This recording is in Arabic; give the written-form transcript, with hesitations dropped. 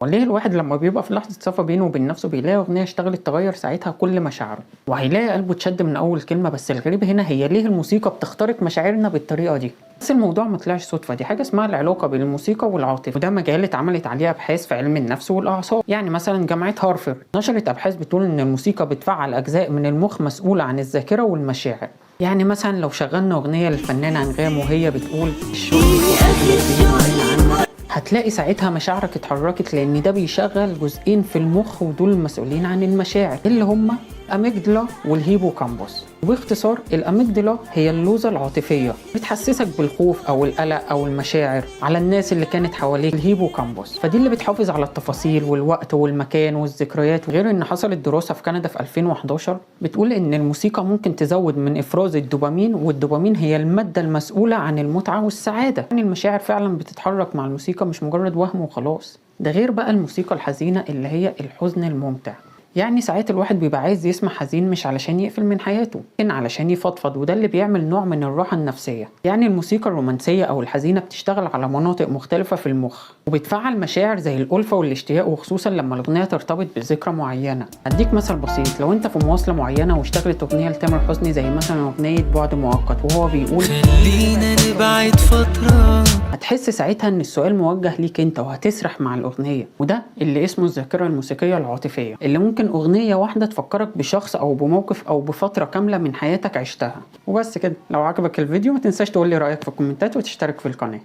وليه الواحد لما بيبقى في لحظة صفا بينه وبين نفسه بيلاقي أغنية اشتغلت تغير ساعتها كل مشاعره، وهيلاقي قلبه اتشد من أول كلمة. بس الغريب هنا هي ليه الموسيقى بتخترق مشاعرنا بالطريقة دي؟ بس الموضوع مطلعش صدفة، دي حاجة اسمها العلاقة بين الموسيقى والعاطفة، وده مجال اتعملت عليه أبحاث في علم النفس والأعصاب. يعني مثلا جامعة هارفارد نشرت أبحاث بتقول إن الموسيقى بتفعل أجزاء من المخ مسؤولة عن الذاكرة والمشاعر. يعني مثلا لو شغلنا أغنية للفنانة أنغام وهي بتقول هتلاقي ساعتها مشاعرك اتحركت، لان ده بيشغل جزئين في المخ ودول المسؤولين عن المشاعر اللي هما الاميجدلا والهيبوكامبوس. وباختصار الاميجدلا هي اللوزة العاطفية، بتحسسك بالخوف او القلق او المشاعر على الناس اللي كانت حواليك. الهيبوكامبوس فدي اللي بتحافظ على التفاصيل والوقت والمكان والذكريات. غير ان حصلت دراسة في كندا في 2011 بتقول ان الموسيقى ممكن تزود من افراز الدوبامين، والدوبامين هي المادة المسؤولة عن المتعة والسعادة. يعني المشاعر فعلا بتتحرك مع الموسيقى، مش مجرد وهم وخلاص. ده غير بقى الموسيقى الحزينة اللي هي الحزن الممتع. يعني ساعات الواحد بيبقى عايز يسمع حزين مش علشان يقفل من حياته، لكن علشان يفضفض، وده اللي بيعمل نوع من الراحة النفسية. يعني الموسيقى الرومانسية أو الحزينة بتشتغل على مناطق مختلفة في المخ، وبتفعل مشاعر زي الألفة والاشتياق، وخصوصا لما الأغنية ترتبط بذكرى معينة. أديك مثل بسيط، لو أنت في مواصلة معينة واشتغلت أغنية لتامر حسني زي مثلا أغنية بعد مؤقت وهو بيقول خلينا نبعد فترة، هتحس ساعتها ان السؤال موجه ليك انت، وهتسرح مع الاغنيه. وده اللي اسمه الذاكره الموسيقيه العاطفيه، اللي ممكن اغنيه واحده تفكرك بشخص او بموقف او بفتره كامله من حياتك عشتها. وبس كده، لو عجبك الفيديو ما تنساش تقول لي رايك في الكومنتات وتشترك في القناه.